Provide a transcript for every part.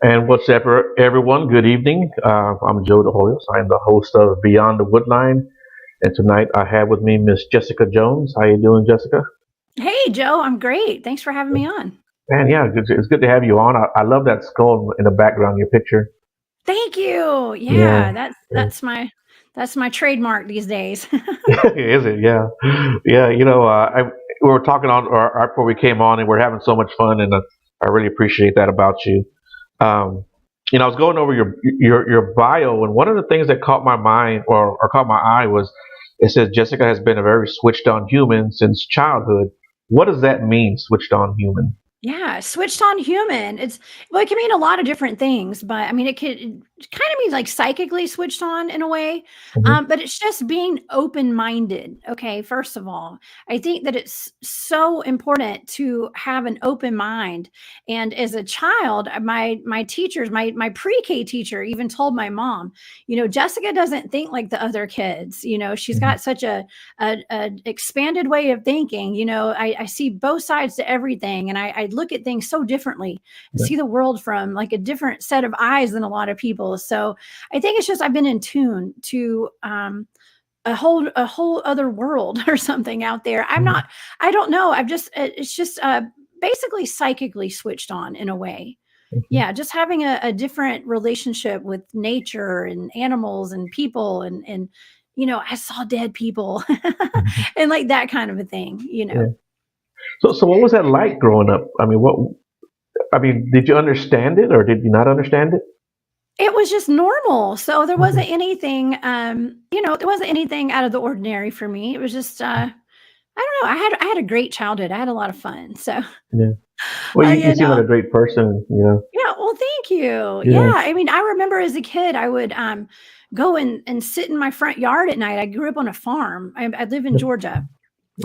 And what's up, everyone? Good evening. I'm Joe DeHoyos. I'm the host of Beyond the Woodline, and tonight I have with me Miss Jessica Jones. How you doing, Jessica? Hey, Joe, I'm great. Thanks for having me on. Man, yeah, it's good to have you on. I love that skull in the background, your picture. Thank you. Yeah, Yeah, that's my trademark these days. is it? Yeah, yeah. We were talking on or right before we came on, and we're having so much fun, and I really appreciate that about you. Um, I was going over your bio, and one of the things that caught my mind or caught my eye was it says Jessica has been a very switched on human since childhood. What does that mean, switched on human? Yeah, switched on human. It can mean a lot of different things, but I mean it kind of means like psychically switched on in a way. Hmm. But it's just being open-minded. Okay, first of all, I think that it's so important to have an open mind. And as a child, my teachers, my pre-K teacher even told my mom, Jessica doesn't think like the other kids. She's Hmm. got such a expanded way of thinking. I see both sides to everything, and I look at things so differently and Yeah. see the world from like a different set of eyes than a lot of people. So I think it's just I've been in tune to a whole other world or something out there. Mhm. I don't know. It's just basically psychically switched on in a way. Mhm. Yeah, just having a different relationship with nature and animals and people and I saw dead people Mhm. and like that kind of a thing. Yeah. So what was that like growing up? I mean, what? I mean, did you understand it or did you not understand it? It was just normal. So there Mhm. wasn't anything there wasn't anything out of the ordinary for me. It was just I don't know. I had a great childhood. I had a lot of fun. So Yeah. Well, you you seem like know, a great person. yeah, well, thank you. Yeah, Yeah. I mean, I remember as a kid, I would go and sit in my front yard at night. I grew up on a farm. I live in Yeah. Georgia,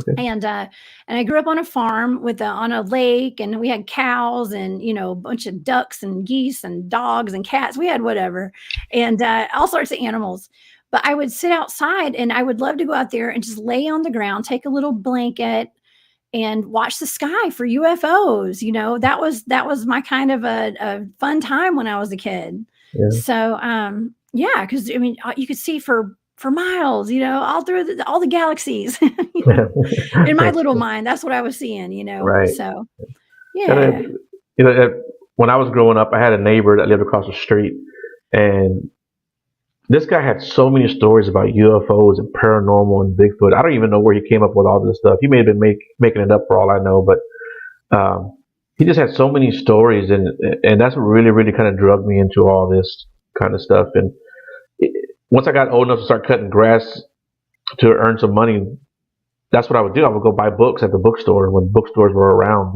Okay. and I grew up on a farm on a lake, and we had cows and a bunch of ducks and geese and dogs and cats. We had whatever, and all sorts of animals. But I would sit outside, and I would love to go out there and just lay on the ground, take a little blanket, and watch the sky for UFOs. That was my kind of a fun time when I was a kid. Yeah. So yeah, because I mean you could see for miles, all through all the galaxies, in my little mind. That's what I was seeing. Right. So And yeah. you know, uh, when I was growing up, I had a neighbor that lived across the street, and this guy had so many stories about UFOs and paranormal and Bigfoot. I don't even know where he came up with all this stuff. He may have been making it up for all I know, but um, he just had so many stories, and that's what really, really kind of drug me into all this kind of stuff. And it, once I got old enough to start cutting grass to earn some money, that's what I would do. I would go buy books at the bookstore when bookstores were around,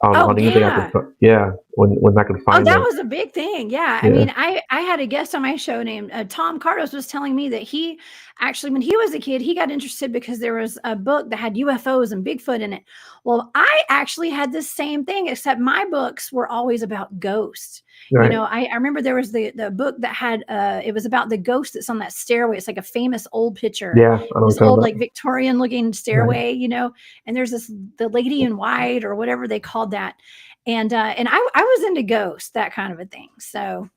Oh on anything I could, yeah. yeah, when I could Oh, find that them. was a big thing. Yeah. I Yeah. mean, I had a guest on my show named Tom Cardos was telling me that he actually, when he was a kid, he got interested because there was a book that had UFOs and Bigfoot in it. Well, I actually had the same thing, except my books were always about ghosts. Right. I remember there was the book that had it was about the ghost that's on that stairway. It's like a famous old picture, Yeah, I know what this you're talking old about. like Victorian looking Right. stairway. And there's the lady in white or whatever they called that, and I was into ghosts, that kind of a thing. So,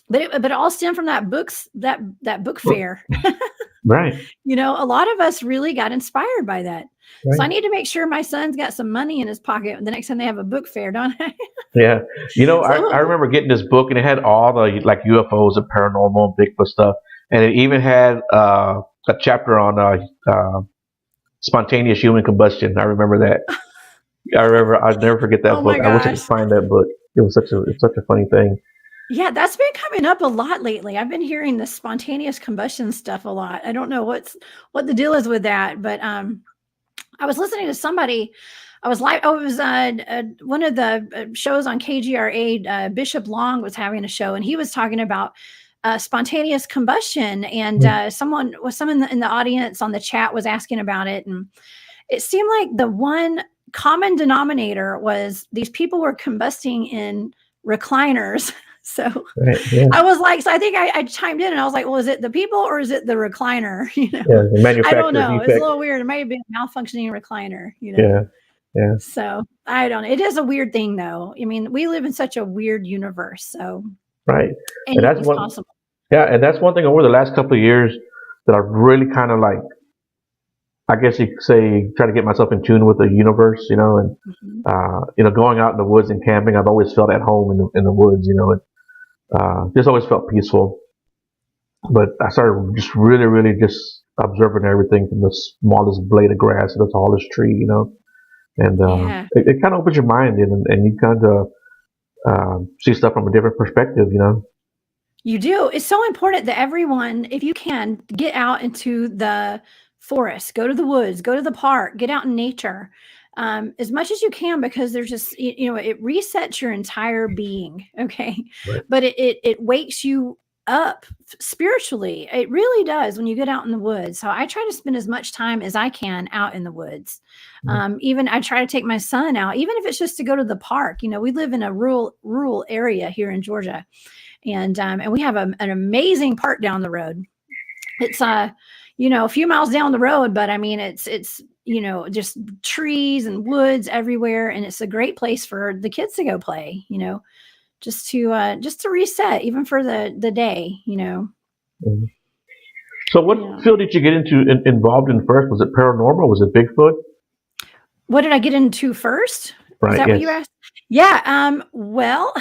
but it all stemmed from that book fair. Right. A lot of us really got inspired by that. So I Right. need to make sure my son's got some money in his pocket the next time they have a book fair, don't I? Yeah. I So remember getting this book and it had all the like UFOs and paranormal and Bigfoot stuff, and it even had a chapter on spontaneous human combustion. I remember that. I remember. I'd never forget oh that book. my I wish I gosh. could find that book. It was it's such a funny thing. Yeah, that's been coming up a lot lately. I've been hearing the spontaneous combustion stuff a lot. I don't know what the deal is with that, but I was listening to somebody. I was like, oh, it was one of the shows on KGRA. Bishop Long was having a show, and he was talking about spontaneous combustion. And Mhm. someone in the audience on the chat was asking about it, and it seemed like the one common denominator was these people were combusting in recliners. So Right. Yeah. I was like, so I think I chimed in and I was like, well, is it the people or is it the recliner? Yeah. The I don't manufacturer know. It's a defect. little weird. It might have been a malfunctioning recliner. Yeah. Yeah. So I don't know. It is a weird thing though. I mean, we live in such a weird universe, so Right. And that's anything's one. possible. Yeah, and that's one thing over the last couple of years that I've really kind of like, I guess you could say, try to get myself in tune with the universe, and Mhm. going out in the woods and camping. I've always felt at home in the woods, and just always felt peaceful. But I started just really, really just observing everything from the smallest blade of grass to the tallest tree, and Yeah. it kind of opens your mind and you kind of see stuff from a different perspective. You do. It's so important that everyone, if you can, get out into the forest, go to the woods, go to the park, get out in nature as much as you can, because there's just, it resets your entire being. Okay. Right. But it wakes you up spiritually. It really does when you get out in the woods. So I try to spend as much time as I can out in the woods. Even I try to take my son out, even if it's just to go to the park. We live in a rural area here in Georgia, and we have an amazing park down the road. It's a few miles down the road, but I mean it's just trees and woods everywhere, and it's a great place for the kids to go play. Just to reset, even for the day. Mhm. So, what Yeah. field did you get involved in first? Was it paranormal? Was it Bigfoot? What did I get into first? Is Right. that what you Yes. asked? Yeah. Well,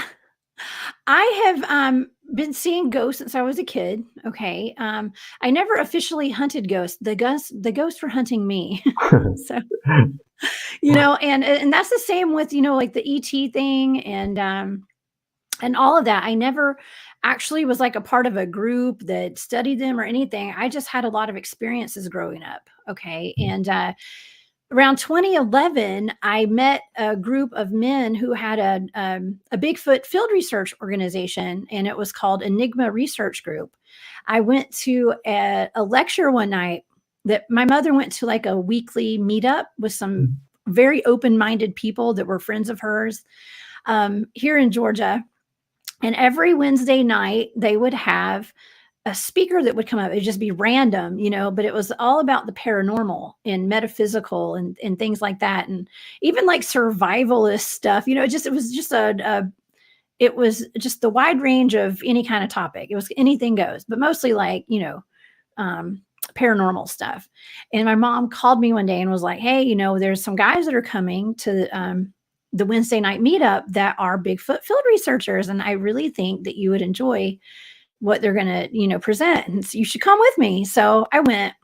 I have been seeing ghosts since I was a kid. Okay. I never officially hunted ghosts. The ghosts were hunting me. So, and that's the same with, like the ET thing and all of that. I never actually was like a part of a group that studied them or anything. I just had a lot of experiences growing up. Okay. And around 2011, I met a group of men who had a Bigfoot field research organization, and it was called Enigma Research Group. I went to a lecture one night that my mother went to, like a weekly meetup with some very open minded people that were friends of hers here in Georgia. And every Wednesday night, they would have a speaker that would come up. It'd just be random, but it was all about the paranormal and metaphysical and things like that. And even like survivalist stuff, it was just the wide range of any kind of topic. It was anything goes, but mostly like, paranormal stuff. And my mom called me one day and was like, hey, there's some guys that are coming to the Wednesday night meetup that are Bigfoot field researchers. And I really think that you would enjoy what they're going to, present. And so you should come with me. So I went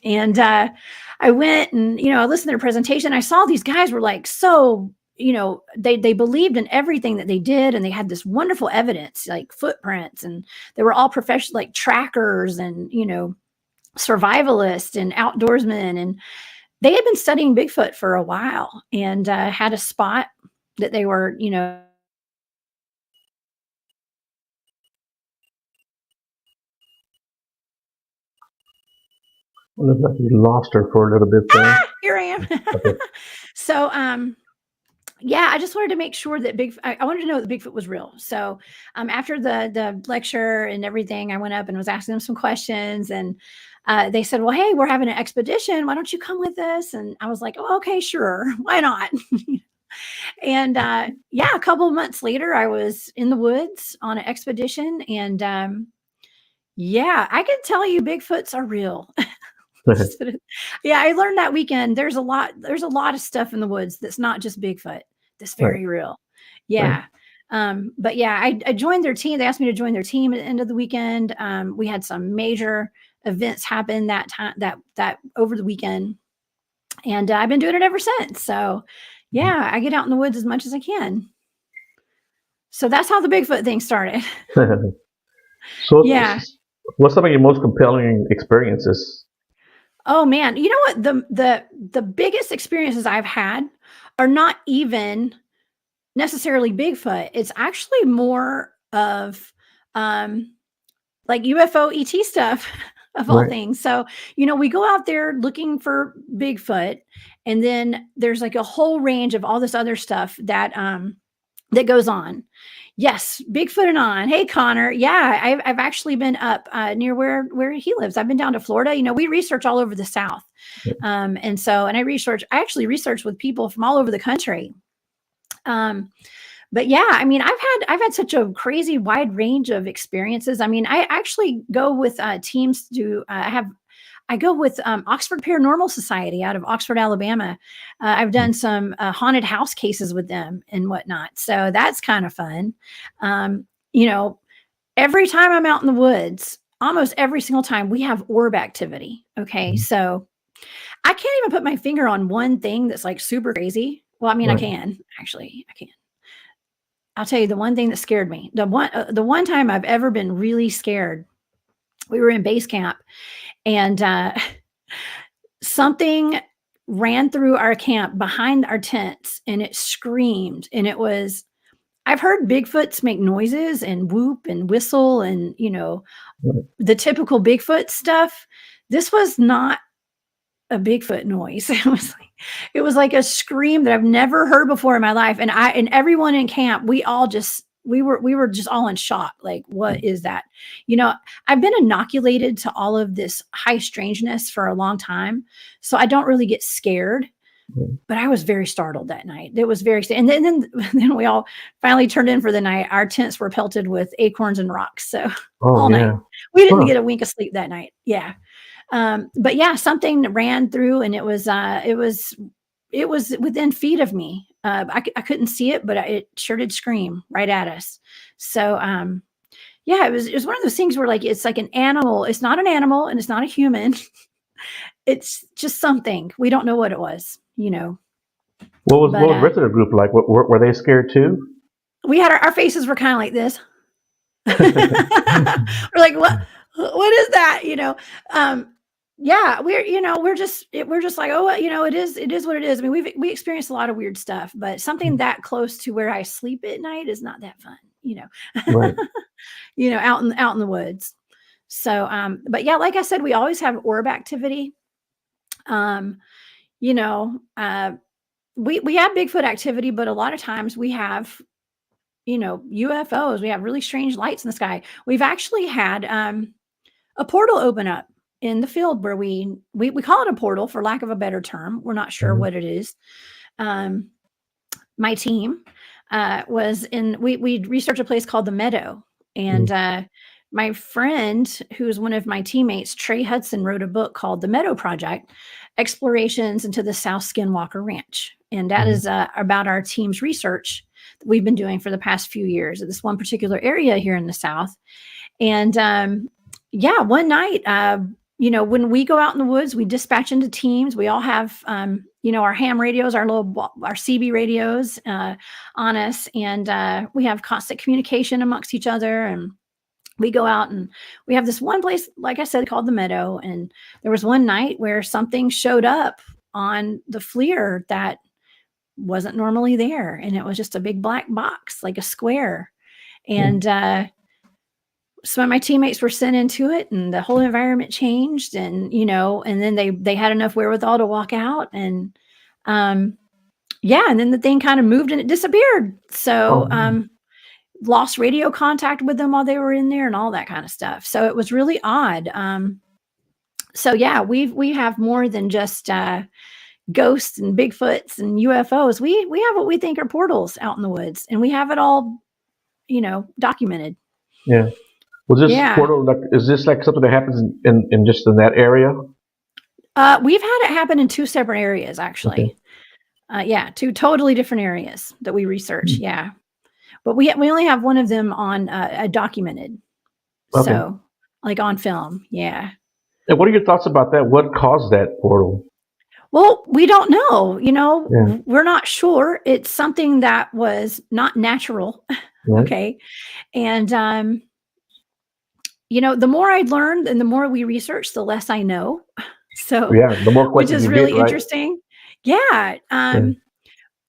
and I listened to their presentation. I saw these guys were like, so, they believed in everything that they did. And they had this wonderful evidence, like footprints, and they were all professional, like trackers and, survivalists and outdoorsmen. And they had been studying Bigfoot for a while and had a spot that they were, Well, looks like we lost her for a little bit there. here I am. Okay. So, yeah, I just wanted to make sure that I wanted to know that Bigfoot was real. So, after the lecture and everything, I went up and was asking them some questions, and they said, "Well, hey, we're having an expedition. Why don't you come with us?" And I was like, "Oh, okay, sure. Why not?" And yeah, a couple of months later, I was in the woods on an expedition, and yeah, I can tell you, Bigfoots are real. Yeah, I learned that weekend there's a lot of stuff in the woods that's not just Bigfoot. That's Right. very real. Right. Yeah. But yeah, I joined their team. They asked me to join their team at the end of the weekend. We had some major events happen that time that over the weekend. And I've been doing it ever since. So yeah, I get out in the woods as much as I can. So that's how the Bigfoot thing started. So, Yeah. what's some of your most compelling experiences? Oh man, you know what? The biggest experiences I've had are not even necessarily Bigfoot. It's actually more of um like UFO ET stuff of all Right. things. So, we go out there looking for Bigfoot, and then there's like a whole range of all this other stuff that goes on. Yes, Bigfoot and on. Hey, Connor. Yeah, I've actually been up near where he lives. I've been down to Florida. We research all over the South. And I actually research with people from all over the country. But yeah, I mean, I've had such a crazy wide range of experiences. I mean, I actually go with teams to I go with Oxford Paranormal Society out of Oxford, Alabama. I've done some haunted house cases with them and whatnot, so that's kind of fun. You know, every time I'm out in the woods, almost every single time we have orb activity. Okay, Mhm. so I can't even put my finger on one thing that's like super crazy. Well, I mean, I Right. can actually, I can. I'll tell you the one thing that scared me. The one time I've ever been really scared. We were in base camp, and something ran through our camp behind our tents, and it screamed. And it was I've heard Bigfoots make noises and whoop and whistle, and Right. the typical Bigfoot stuff. This was not a Bigfoot noise. It was like a scream that I've never heard before in my life. And everyone in camp, we were just all in shock. Like, what is that? You know, I've been inoculated to all of this high strangeness for a long time. So I don't really get scared. Right. But I was very startled that night. It was very, and then we all finally turned in for the night. Our tents were pelted with acorns and rocks. So Oh, all night, yeah. we didn't Huh. get a wink of sleep that night. Yeah. But yeah, something ran through, and it was within feet of me. I couldn't see it, but it sure did scream right at us. So yeah, it was one of those things where like it's like an animal. It's not an animal, and it's not a human. It's just something we don't know what it was. What But was the rest of the group like? Were they scared too? we had our faces were kind of like this. We're like, what is that? Yeah, we're just like, oh, well, it is what it is. I mean, we experienced a lot of weird stuff, but something that close to where I sleep at night is not that fun. Right. Out in the woods. So, but yeah, like I said, we always have orb activity. Um, you know, we have Bigfoot activity, but a lot of times we have UFOs. We have really strange lights in the sky. We've actually had a portal open up in the field where we call it a portal for lack of a better term. We're not sure Mhm. what it is. Um, my team was in we researched a place called the Meadow, and Mhm. my friend, who's one of my teammates, Trey Hudson, wrote a book called The Meadow Project: Explorations into the South Skinwalker Ranch, and that Mhm. is about our team's research that we've been doing for the past few years at this one particular area here in the South. And yeah, one night, when we go out in the woods, we dispatch into teams. We all have, our ham radios, our CB radios on us, and we have constant communication amongst each other. And we go out and we have this one place, like I said, called the Meadow. And there was one night where something showed up on the FLIR that wasn't normally there, and it was just a big black box, like a square. Mhm. And some of my teammates were sent into it, and the whole environment changed. And and then they had enough wherewithal to walk out. And yeah, and then the thing kind of moved and it disappeared. So Oh, man. lost radio contact with them while they were in there and all that kind of stuff. So it was really odd. So yeah, we have more than just ghosts and Bigfoots and UFOs. We have what we think are portals out in the woods, and we have it all documented. Yeah. Was this Yeah. portal like? Is this like something that happens in just in that area? We've had it happen in two separate areas, Okay. actually. Yeah, two totally different areas that we research. Hmm. Yeah, but we only have one of them on documented, Okay. so like on film. Yeah. And what are your thoughts about that? What caused that portal? Well, we don't know. Yeah. We're not sure. It's something that was not natural. Right. Okay, and the more I learned and the more we research, the less I know. So, Yeah. The more which questions is you get, really right? interesting. Yeah. Yeah.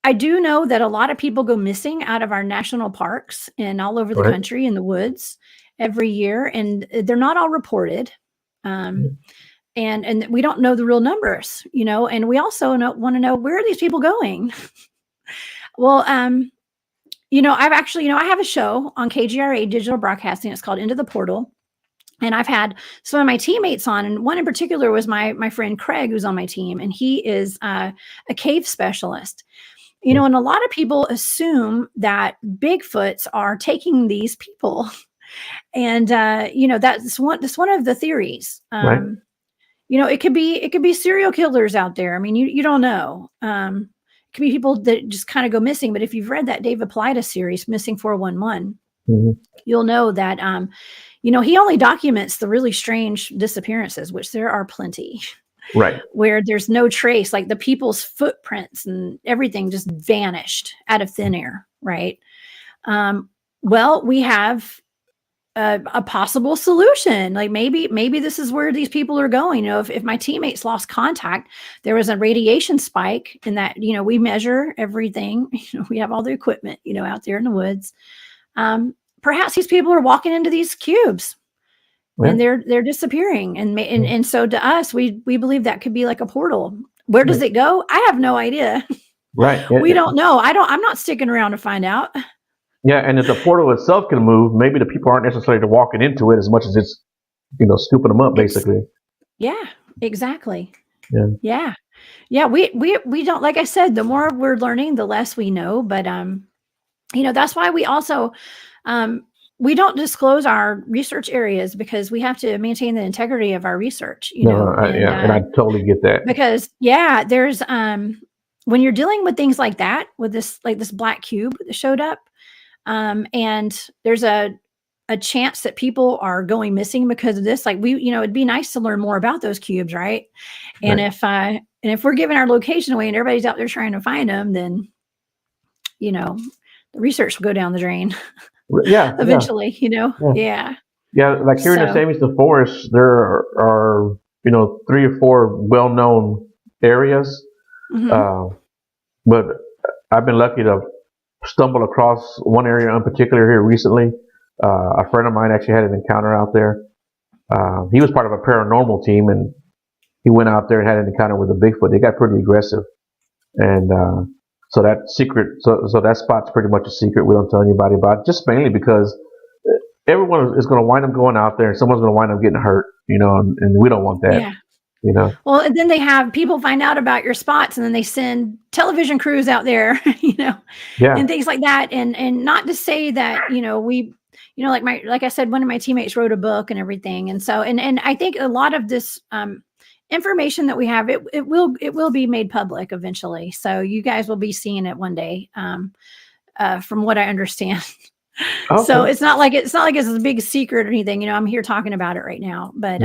I do know that a lot of people go missing out of our national parks and all over the Right. country in the woods every year, and they're not all reported. Yeah. Um, and we don't know the real numbers, and we also want to know, where are these people going? Well, I've actually, I have a show on KGRA digital broadcasting. It's called Into the Portal. And I've had some of my teammates on, and one in particular was my friend Craig, who's on my team, and he is a cave specialist. And a lot of people assume that Bigfoots are taking these people, and that's one of the theories. Right. It could be serial killers out there. I mean, you don't know. It could be people that just kind of go missing. But if you've read that David Plata series, Missing 411, you'll know that he only documents the really strange disappearances, which there are plenty. Right. Where there's no trace, like the people's footprints and everything just vanished out of thin air, right? Well, we have a possible solution. Like maybe this is where these people are going. If my teammates lost contact, there was a radiation spike in that, we measure everything. We have all the equipment, out there in the woods. Perhaps these people are walking into these cubes. Yeah. And they're disappearing, and so to us, we believe that could be like a portal. Where does it go? I have no idea. Right. We don't know. I'm not sticking around to find out. Yeah, and if the portal itself can move, maybe the people aren't necessarily walking into it as much as it's, scooping them up, basically. Yeah, exactly. Yeah. Yeah. We don't, like I said, the more we're learning, the less we know. But that's why we also we don't disclose our research areas, because we have to maintain the integrity of our research, and I totally get that. Because there's when you're dealing with things like that, with this black cube that showed up, and there's a chance that people are going missing because of this. Like it'd be nice to learn more about those cubes, right? And if we're giving our location away and everybody's out there trying to find them, then the research will go down the drain. Yeah. Eventually, Yeah. Like here in the San Luis Forest, there are 3 or 4 well-known areas. But I've been lucky to stumble across one area in particular here recently. A friend of mine actually had an encounter out there. He was part of a paranormal team, and he went out there and had an encounter with a Bigfoot. They got pretty aggressive, and so that spot's pretty much a secret. We don't tell anybody about it, just mainly because everyone is going to wind up going out there, and someone's going to wind up getting hurt, and we don't want that. Yeah. Well, and then they have people find out about your spots, and then they send television crews out there, and things like that. And not to say that, we, like I said, one of my teammates wrote a book and everything. And so, and I think a lot of this, information that we have, it will be made public eventually. So you guys will be seeing it one day, from what I understand. Okay. So it's not like it's a big secret or anything. I'm here talking about it right now, but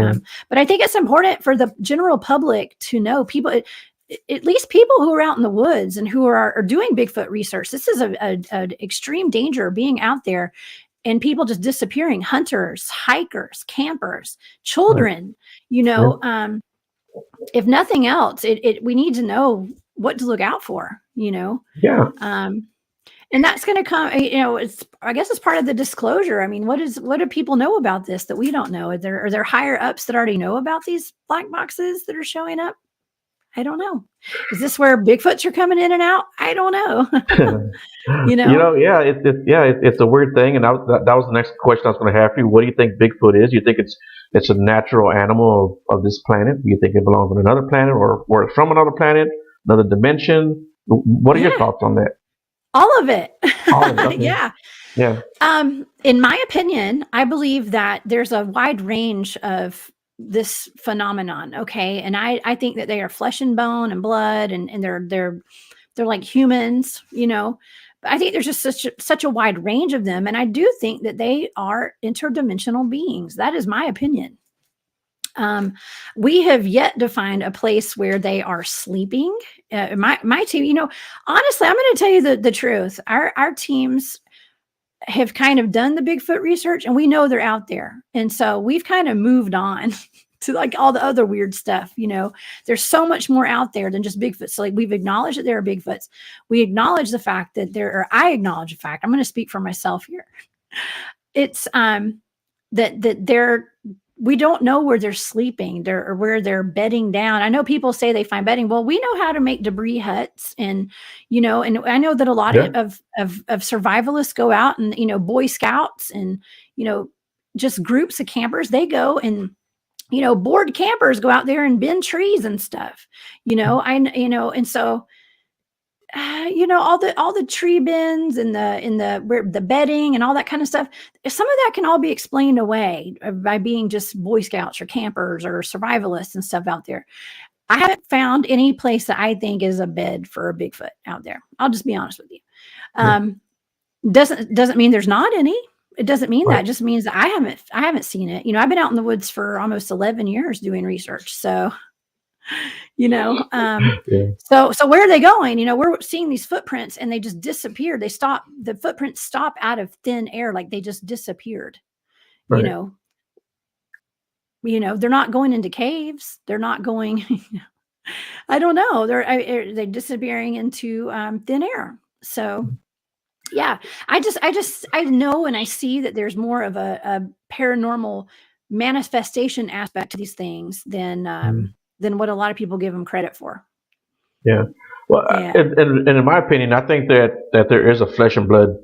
I think it's important for the general public to know, people, at least people who are out in the woods and who are doing Bigfoot research. This is an extreme danger, being out there and people just disappearing. Hunters, hikers, campers, children. If nothing else, we need to know what to look out for. Yeah. And that's going to come, I guess it's part of the disclosure. I mean, what do people know about this that we don't know? Are there higher ups that already know about these black boxes that are showing up? I don't know. Is this where Bigfoots are coming in and out? I don't know. It's a weird thing. And that was the next question I was going to have for you. What do you think Bigfoot is? You think it's a natural animal of this planet? Do you think it belongs on another planet, or it's from another planet, another dimension? What are your thoughts on that? All of it. Okay. Yeah. In my opinion, I believe that there's a wide range of this phenomenon. Okay. And I think that they are flesh and bone and blood, and they're like humans, but I think there's just such a wide range of them. And I do think that they are interdimensional beings. That is my opinion. We have yet to find a place where they are sleeping. My team, honestly, I'm going to tell you the truth. Our teams have kind of done the Bigfoot research, and we know they're out there. And so we've kind of moved on to like all the other weird stuff. There's so much more out there than just Bigfoot. So like, we've acknowledged that there are Bigfoots. We acknowledge the fact that I acknowledge the fact, I'm going to speak for myself here. It's, that we don't know where they're sleeping, or where they're bedding down. I know people say they find bedding. Well, we know how to make debris huts, and and I know that a lot of survivalists go out, and Boy Scouts, and just groups of campers. They go and, bored campers go out there and bend trees and stuff. And so all the tree bends and the bedding and all that kind of stuff. Some of that can all be explained away by being just Boy Scouts or campers or survivalists and stuff out there. I haven't found any place that I think is a bed for a Bigfoot out there. I'll just be honest with you. Doesn't mean there's not any. It doesn't mean that. It just means that I haven't seen it. I've been out in the woods for almost 11 years doing research. So, so where are they going? We're seeing these footprints and they just disappeared. The footprints stop out of thin air. Like they just disappeared, Right. They're not going into caves. They're not going, I don't know. They're disappearing into thin air. So yeah, I know and I see that there's more of a paranormal manifestation aspect to these things than what a lot of people give them credit for. Yeah. Well, Yeah. and in my opinion, I think that there is a flesh and blood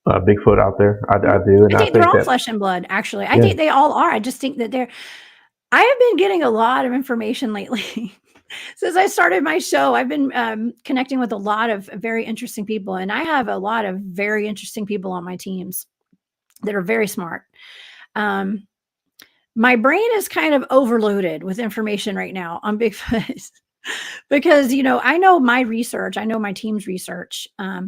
Bigfoot out there. I do, and I I think they're think all that flesh and blood, actually. I think they all are. I just think that I have been getting a lot of information lately. Since I started my show, I've been connecting with a lot of very interesting people, and I have a lot of very interesting people on my teams that are very smart. My brain is kind of overloaded with information right now on Bigfoot because I know my research, I know my team's research. I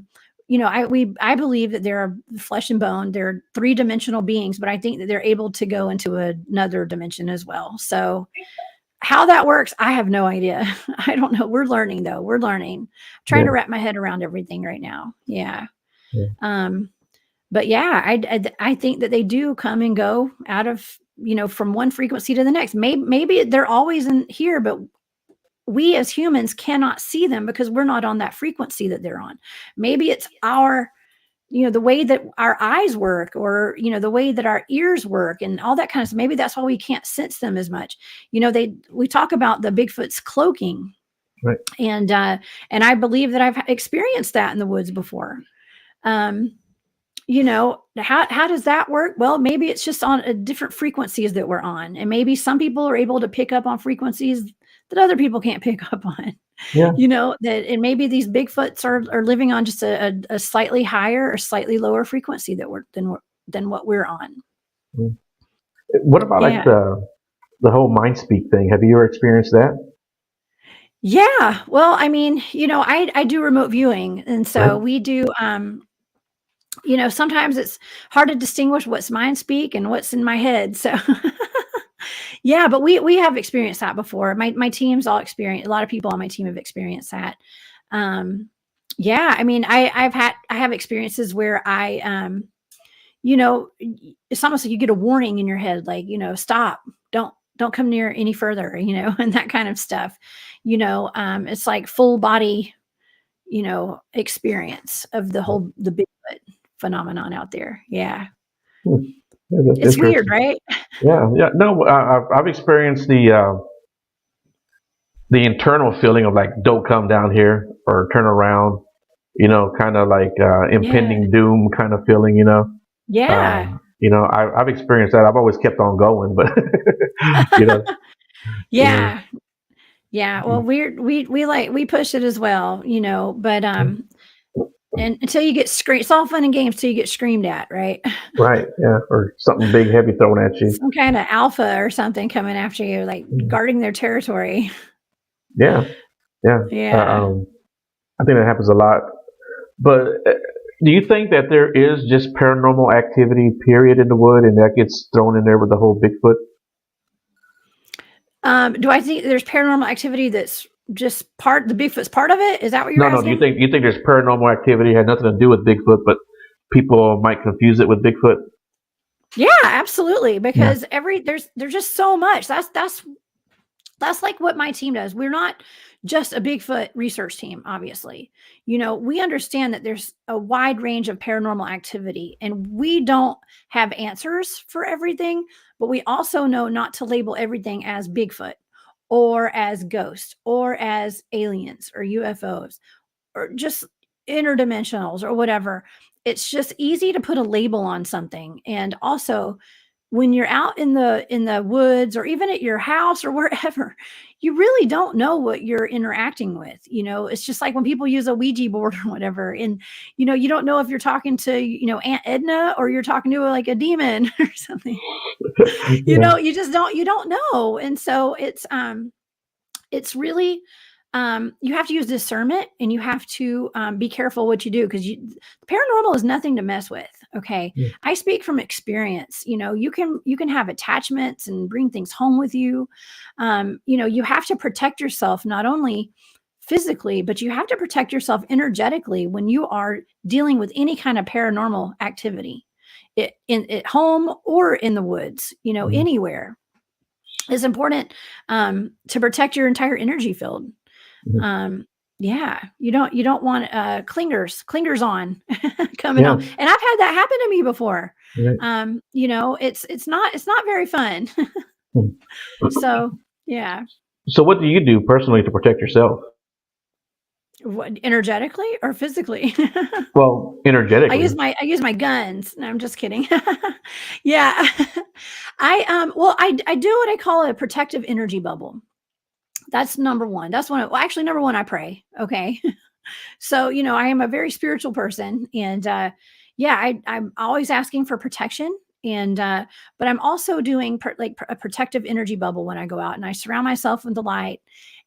believe that they're flesh and bone. They're three-dimensional beings, but I think that they're able to go into another dimension as well. So how that works, I have no idea. I don't know. We're learning though. We're learning. Trying to wrap my head around everything right now. Yeah. But yeah, I think that they do come and go out of, from one frequency to the next. Maybe they're always in here, but we as humans cannot see them because we're not on that frequency that they're on. Maybe it's the way that our eyes work or, the way that our ears work and all that kind of stuff. Maybe that's why we can't sense them as much. We talk about the Bigfoot's cloaking. Right. And I believe that I've experienced that in the woods before. How does that work? Well, maybe it's just on different frequencies that we're on. And maybe some people are able to pick up on frequencies that other people can't pick up on. Yeah. And maybe these Bigfoots are living on just a slightly higher or slightly lower frequency than what we're on. What about like the whole mind speak thing? Have you ever experienced that? Yeah. Well, I mean, I do remote viewing, and so we do. Sometimes it's hard to distinguish what's mind speak and what's in my head. So. Yeah, but we have experienced that before. My team's all experienced. A lot of people on my team have experienced that. Yeah, I mean, I have experiences where it's almost like you get a warning in your head, like, stop, don't come near any further, and that kind of stuff. It's like full body, experience of the Bigfoot phenomenon out there. Yeah. Yeah, It's weird, right? Yeah. No, I've experienced the internal feeling of like, don't come down here or turn around. Kind of like impending doom kind of feeling. Yeah. I've experienced that. I've always kept on going, but Yeah. Yeah. Well, we push it as well, but and until you get screamed, it's all fun and games till you get screamed at, right? Right. Yeah. Or something big, heavy thrown at you. Some kind of alpha or something coming after you, like guarding their territory. Yeah. Yeah. Yeah. I think that happens a lot. But do you think that there is just paranormal activity, period, in the wood, and that gets thrown in there with the whole Bigfoot? Do I think there's paranormal activity that's just the Bigfoot's part of it? Is that what you're asking? No. Do you think there's paranormal activity had nothing to do with Bigfoot, but people might confuse it with Bigfoot? Yeah, absolutely. Because there's just so much. That's like what my team does. We're not just a Bigfoot research team, obviously. We understand that there's a wide range of paranormal activity, and we don't have answers for everything, but we also know not to label everything as Bigfoot or as ghosts or as aliens or UFOs or just interdimensionals or whatever. It's just easy to put a label on something. And also, when you're out in the woods or even at your house or wherever, you really don't know what you're interacting with. It's just like when people use a Ouija board or whatever, and you don't know if you're talking to Aunt Edna or you're talking to like a demon or something. Yeah. You don't know. And so it's really you have to use discernment, and you have to be careful what you do, because paranormal is nothing to mess with. Okay, Yeah. I speak from experience. You can have attachments and bring things home with you. You have to protect yourself, not only physically, but you have to protect yourself energetically when you are dealing with any kind of paranormal activity, at home or in the woods, Mhm. anywhere. It's important to protect your entire energy field. Mhm. um yeah, you don't want clingers on coming Yeah. home, and I've had that happen to me before. Right. It's not very fun. Hmm. So yeah. So what do you do personally to protect yourself? What, energetically or physically? Well, I energetically. use my guns. No, I'm just kidding. Yeah. I do what I call a protective energy bubble. That's number one. That's one. Well, actually, number one, I pray. Okay. So, I am a very spiritual person, and yeah, I'm always asking for protection. And but I'm also doing a protective energy bubble when I go out, and I surround myself with the light.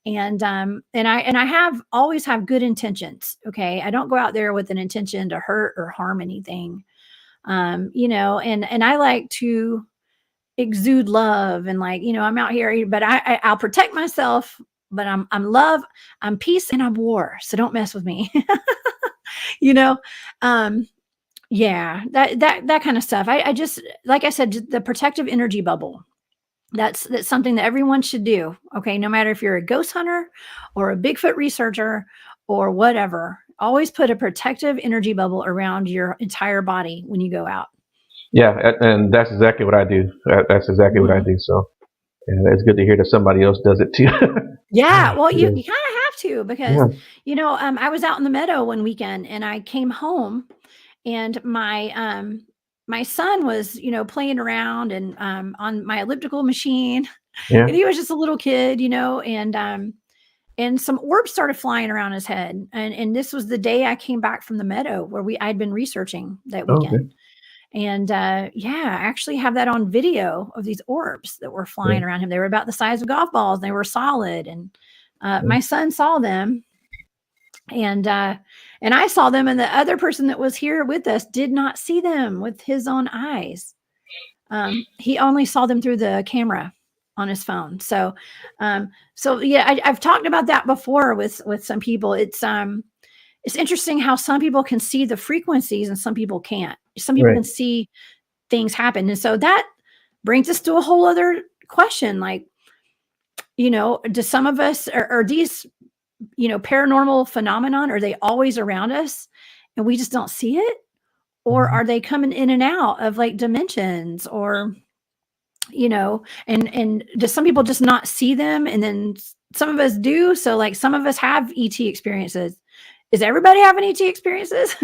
And I have always have good intentions. Okay, I don't go out there with an intention to hurt or harm anything. And I like to exude love, and like, I'm out here, but I'll protect myself. But I'm love, I'm peace, and I'm war. So don't mess with me. you know um yeah, that kind of stuff. I just, like I said, the protective energy bubble, that's something that everyone should do. Okay, no matter if you're a ghost hunter or a Bigfoot researcher or whatever, always put a protective energy bubble around your entire body when you go out. Yeah, and that's exactly what I do. That's exactly what I Mhm. do. So yeah, it's good to hear that somebody else does it too. Yeah, well, you Yeah. you kind of have to, because Yeah. I was out in the meadow one weekend, and I came home, and my son was playing around and on my elliptical machine. Yeah. And he was just a little kid, and some orbs started flying around his head. And this was the day I came back from the meadow where I'd been researching that Oh, okay. weekend. And yeah, I actually have that on video of these orbs that were Yeah. flying around him. They were about the size of golf balls. They were solid, and Yeah. my son saw them, and I saw them, and the other person that was here with us did not see them with his own eyes. He only saw them through the camera on his phone. So yeah, I've talked about that before with some people. It's interesting how some people can see the frequencies and some people can't. Some people Right. can see things happen, and so that brings us to a whole other question. Like, do some of us, are these paranormal phenomenon, are they always around us and we just don't see it? Or Mhm. are they coming in and out of like dimensions, or and does some people just not see them, and then some of us do? So like some of us have ET experiences. Is everybody having ET experiences?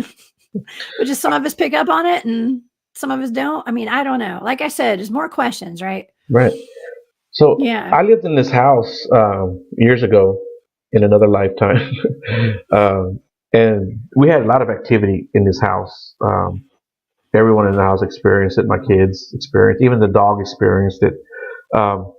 But just some of us pick up on it and some of us don't. I mean, I don't know. Like I said, there's more questions, right? Right. So Yeah. I lived in this house years ago in another lifetime, um, and we had a lot of activity in this house. Everyone in the house experienced it. My kids experienced, even the dog experienced it. Um,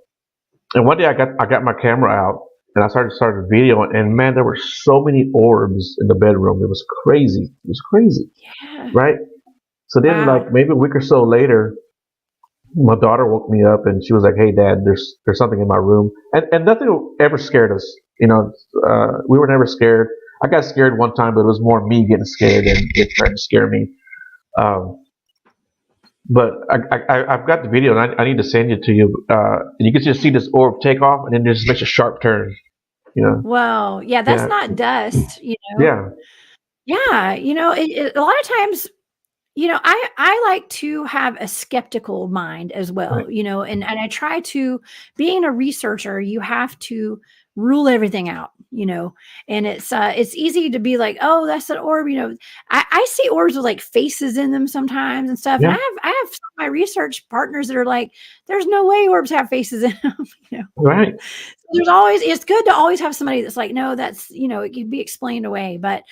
and one day I got my camera out and I started videoing, and man, there were so many orbs in the bedroom. It was crazy. It was crazy, Yeah. right? So then, Wow. like maybe a week or so later, my daughter woke me up and she was like, "Hey, Dad, there's something in my room," and nothing ever scared us. We were never scared. I got scared one time, but it was more me getting scared than it trying to scare me. Um, but I've got the video, and I need to send it to you. And you can just see this orb take off, and then it just makes a sharp turn. You know, Whoa. Yeah, that's yeah, not dust. yeah, Yeah, a lot of times, I like to have a skeptical mind as right, well, and I try to, being a researcher, you have to rule everything out, and it's easy to be like, oh, that's an orb. I see orbs with like faces in them sometimes and stuff. And Yeah. I have some of my research partners that are like, there's no way orbs have faces in them. Right. It's good to always have somebody that's like, no, that's, it can be explained away. But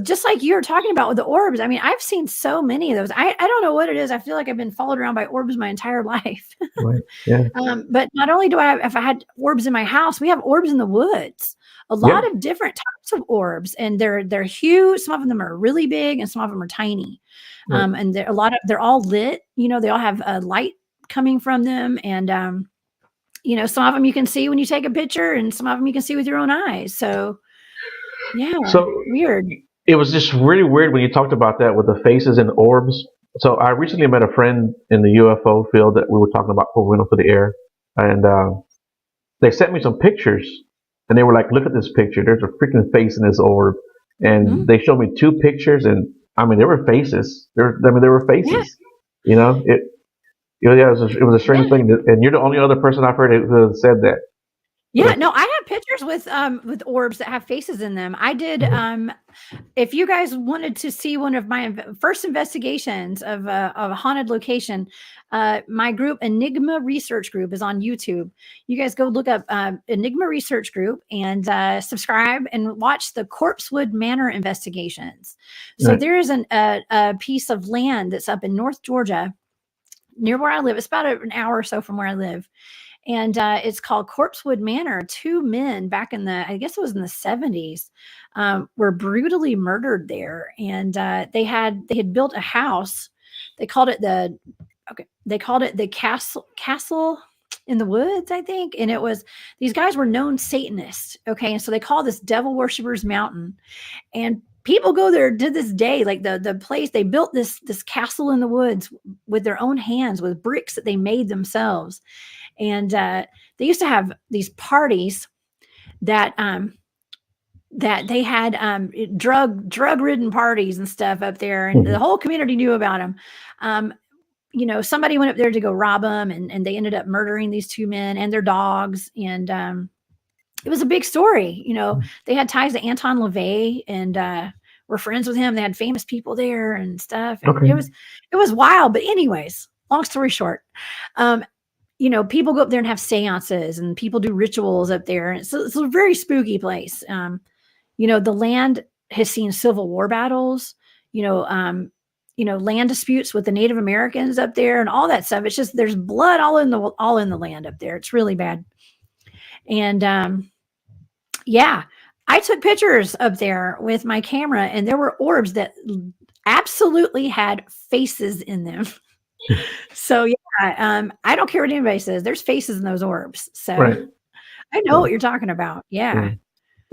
just like you were talking about with the orbs, I mean, I've seen so many of those. I don't know what it is. I feel like I've been followed around by orbs my entire life. Right. Yeah. But not only do if I had orbs in my house, we have orbs in the woods. A Yeah. lot of different types of orbs, and they're huge. Some of them are really big, and some of them are tiny. Right. And they're all lit. They all have a light coming from them, and some of them you can see when you take a picture, and some of them you can see with your own eyes. So yeah, So weird. it was just really weird when you talked about that with the faces and orbs. So I recently met a friend in the UFO field that we were talking about before we went up to the air, and they sent me some pictures, and they were like, "Look at this picture. There's a freaking face in this orb." And they showed me two pictures, and I mean, there were faces. There were faces. Yeah. Yeah, it was a strange thing, and you're the only other person I've heard who said that. Yeah, no, I have pictures with orbs that have faces in them. I did if you guys wanted to see one of my first investigations of a haunted location, my group Enigma Research Group is on YouTube. You guys go look up Enigma Research Group and subscribe and watch the Corpsewood Manor investigations. So Right. there is a piece of land that's up in North Georgia near where I live. It's about an hour or so from where I live. And it's called Corpsewood Manor. Two men back in I guess it was in the 70s, were brutally murdered there. And they had built a house. They called it the castle in the woods, I think. And these guys were known Satanists. Okay. And so they call this Devil Worshippers Mountain. And people go there to this day. Like the place, they built this castle in the woods with their own hands, with bricks that they made themselves. And they used to have these parties that they had drug-ridden parties and stuff up there, and the whole community knew about them. Somebody went up there to go rob them, and they ended up murdering these two men and their dogs. And it was a big story. They had ties to Anton LaVey and were friends with him. They had famous people there and stuff. And Okay. it was wild. But anyways, long story short, people go up there and have seances, and people do rituals up there. And it's a very spooky place. The land has seen Civil War battles, land disputes with the Native Americans up there and all that stuff. It's just, there's blood all in the land up there. It's really bad. And yeah, I took pictures up there with my camera, and there were orbs that absolutely had faces in them. So yeah, I don't care what anybody says. There's faces in those orbs. So Right. I know what you're talking about. Yeah.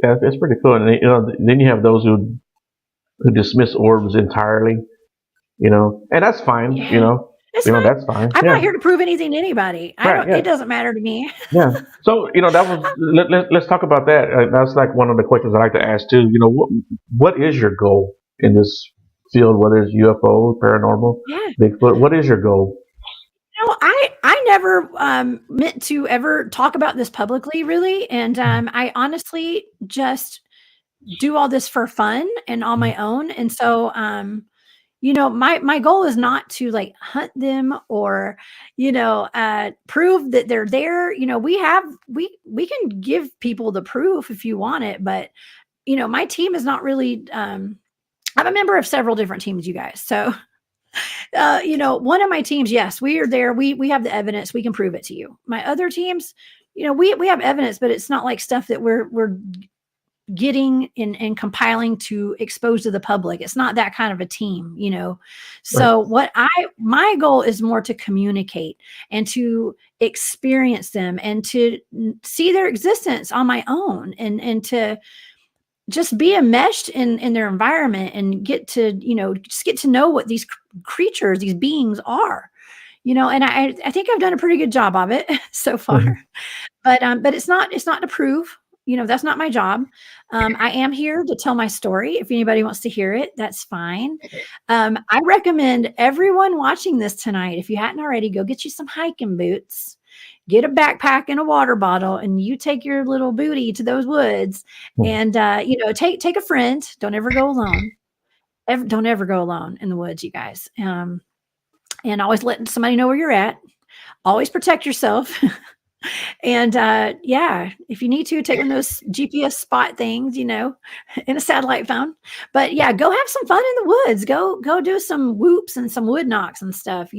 Yeah, it's pretty cool. And then you have those who dismiss orbs entirely. And that's fine. Yeah. It's fine. That's fine. I'm Yeah. not here to prove anything to anybody. Right, yeah. It doesn't matter to me. Yeah. So that was let's talk about that. That's like one of the questions I like to ask too. What is your goal in this field, whether it's UFO, paranormal, Yeah. Bigfoot? What is your goal? I never meant to ever talk about this publicly, really. And I honestly just do all this for fun and on my own. And so, my goal is not to like hunt them or, prove that they're there. We can give people the proof if you want it, but my team is not really, I'm a member of several different teams, you guys. So, one of my teams, yes, we are there. We have the evidence. We can prove it to you. My other teams, we have evidence, but it's not like stuff that we're getting and compiling to expose to the public. It's not that kind of a team, So my goal is more to communicate and to experience them and to see their existence on my own and to just be enmeshed in their environment and get to, just get to know what these creatures, these beings are, and I think I've done a pretty good job of it so far, but it's not to prove, that's not my job. I am here to tell my story. If anybody wants to hear it, that's fine. I recommend everyone watching this tonight, if you hadn't already, go get you some hiking boots get a backpack and a water bottle, and you take your little booty to those woods, and take a friend. Don't ever go alone. Don't ever go alone in the woods, you guys. And always let somebody know where you're at. Always protect yourself. And if you need to, take one of those GPS spot things, in a satellite phone. But yeah, go have some fun in the woods. Go do some whoops and some wood knocks and stuff,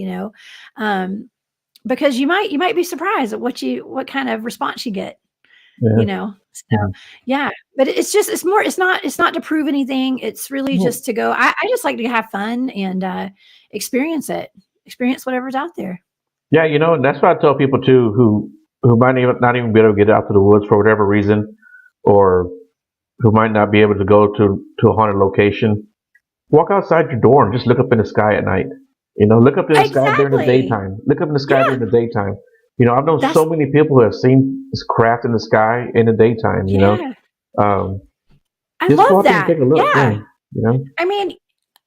because you might be surprised at what kind of response you get. Yeah. So yeah, but it's not to prove anything. It's really just to go. I just like to have fun and experience whatever's out there. Yeah, that's what I tell people too who might not even be able to get out to the woods for whatever reason, or who might not be able to go to a haunted location. Walk outside your door and just look up in the sky at night. Look up in the sky during the Exactly. daytime. Look up in the sky Yeah. during the daytime. I've known That's so many people who have seen this craft in the sky in the daytime. yeah. Um, I just go love out there and that. take a look. Yeah. Yeah. I mean,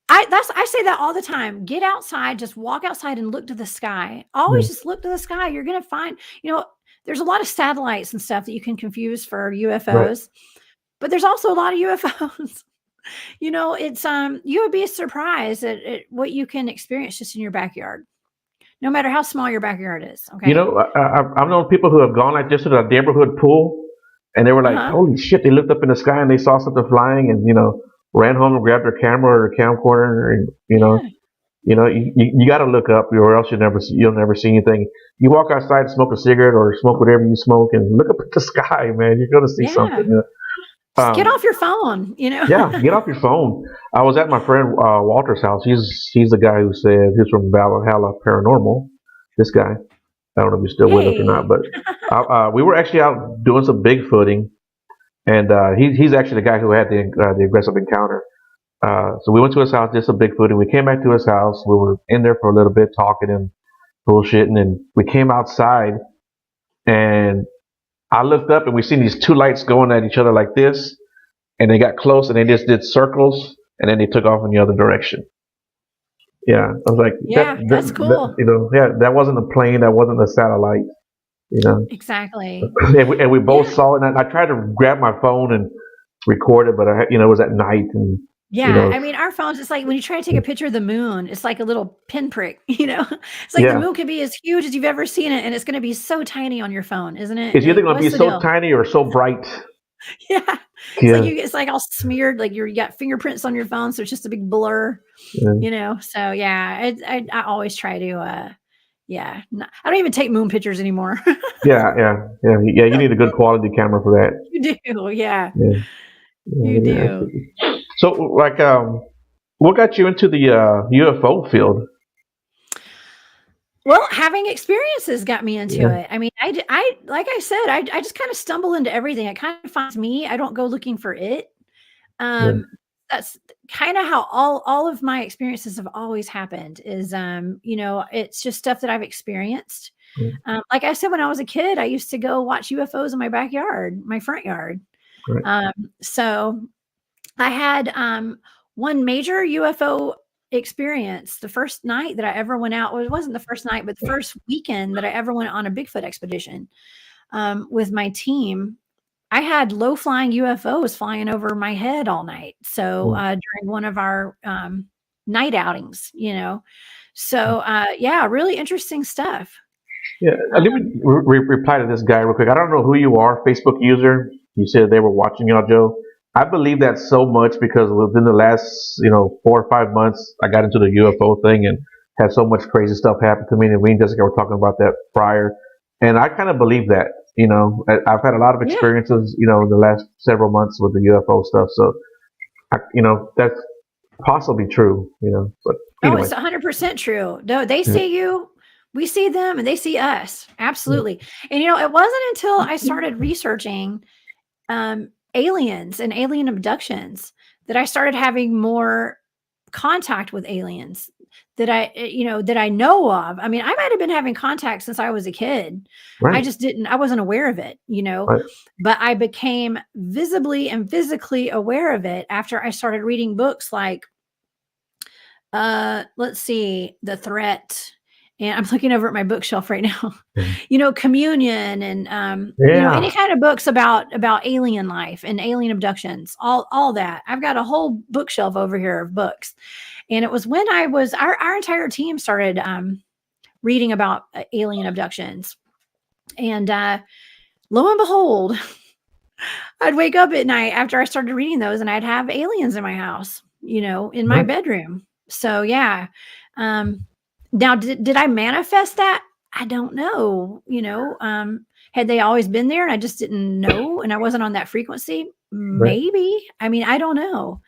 I say that all the time. Get outside, just walk outside and look to the sky. Always just look to the sky. You're gonna find, there's a lot of satellites and stuff that you can confuse for Right. UFOs, but there's also a lot of UFOs. It's you would be surprised at what you can experience just in your backyard, no matter how small your backyard is. Okay. I've known people who have gone like this to the neighborhood pool, and they were like, Uh-huh. "Holy shit!" They looked up in the sky and they saw something flying, and ran home and grabbed their camera or their camcorder, and you got to look up, or else you'll never see anything. You walk outside, and smoke a cigarette, or smoke whatever you smoke, and look up at the sky, man. You're gonna see Yeah. something. Just get off your phone. Yeah, get off your phone. I was at my friend Walter's house. He's the guy who said he's from Valhalla Paranormal. This guy, I don't know if he's still with us or not, Hey. but we were actually out doing some Bigfooting, and he's actually the guy who had the aggressive encounter. So we went to his house, did some Bigfooting. We came back to his house. We were in there for a little bit talking and bullshitting, and we came outside, and I looked up and we seen these two lights going at each other like this, and they got close and they just did circles, and then they took off in the other direction. Yeah, I was like, Yeah, that's cool. that wasn't a plane, that wasn't a satellite, Exactly. and we both Yeah. saw it. And I tried to grab my phone and record it, but it was at night, and Yeah. I mean, our phones, it's like when you try to take a picture of the moon, it's like a little pinprick, It's like the yeah, moon could be as huge as you've ever seen it, and it's going to be so tiny on your phone, isn't it? it's either going to be What's the so deal? tiny or so bright. Yeah. Yeah, It's like all smeared, like you got fingerprints on your phone, so it's just a big blur, yeah, So yeah, I always try to I don't even take moon pictures anymore. yeah. You need a good quality camera for that. You do, yeah. Yeah, You yeah, do. absolutely. So, like, what got you into the UFO field? Well, having experiences got me into Yeah, it. I mean, like I said, I just kind of stumble into everything. It kind of finds me. I don't go looking for it. yeah, Um, that's kind of how all of my experiences have always happened. Is it's just stuff that I've experienced. yeah, Like I said, when I was a kid, I used to go watch UFOs in my backyard, my front yard. right. Um, so I had one major UFO experience. The first night that I ever went out, well, it wasn't the first night, but the first weekend that I ever went on a Bigfoot expedition with my team. I had low flying UFOs flying over my head all night. So Mm. during one of our night outings. So yeah, really interesting stuff. Yeah, Uh, let me reply to this guy real quick. I don't know who you are, Facebook user. You said they were watching y'all, Joe. I believe that so much because within the last, 4 or 5 months, I got into the UFO thing and had so much crazy stuff happen to me. And we and Jessica were talking about that prior, and I kind of believe that. I've had a lot of yeah. experiences, in the last several months with the UFO stuff. So, that's possibly true. But Oh, anyway, it's 100% true. No, they yeah, see you, we see them, and they see us. yeah, Absolutely. And it wasn't until I started researching aliens and alien abductions that I started having more contact with aliens that I know of. I mean, I might have been having contact since I was a kid. right, I wasn't aware of it. right, But I became visibly and physically aware of it after I started reading books like let's see, The Threat and I'm looking over at my bookshelf right now. Mhm. Communion and any Yeah. kind of books about alien life and alien abductions, all that. I've got a whole bookshelf over here of books. And it was when I was our entire team started reading about alien abductions. And lo and behold, I'd wake up at night after I started reading those and I'd have aliens in my house, in my Right. bedroom. So yeah. Um, now did I manifest that? I don't know. Had they always been there and I just didn't know and I wasn't on that frequency? Right. Maybe. I mean, I don't know.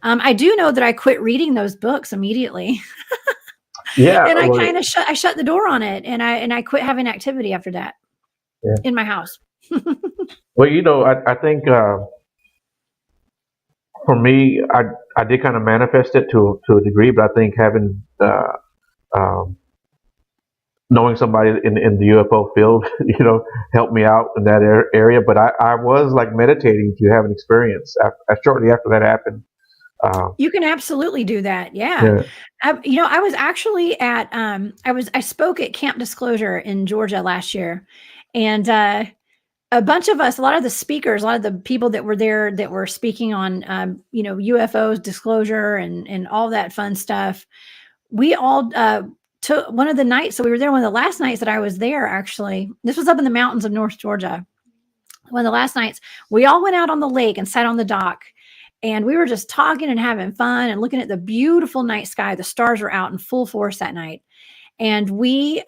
I do know that I quit reading those books immediately. Yeah. And Well, I shut the door on it and I quit having activity after that yeah. in my house. Well, I think for me, I did kind of manifest it to a degree, but I think having um, knowing somebody in the UFO field, helped me out in that area. But I was like meditating to have an experience shortly after that happened. Uh, You can absolutely do that. Yeah. yeah. I was actually I spoke at Camp Disclosure in Georgia last year. And a bunch of us, a lot of the speakers, a lot of the people that were there that were speaking on UFOs, disclosure and all that fun stuff. We all took one of the nights. So we were there one of the last nights that I was there, actually. This was up in the mountains of North Georgia. One of the last nights, we all went out on the lake and sat on the dock. And we were just talking and having fun and looking at the beautiful night sky. The stars were out in full force that night. And we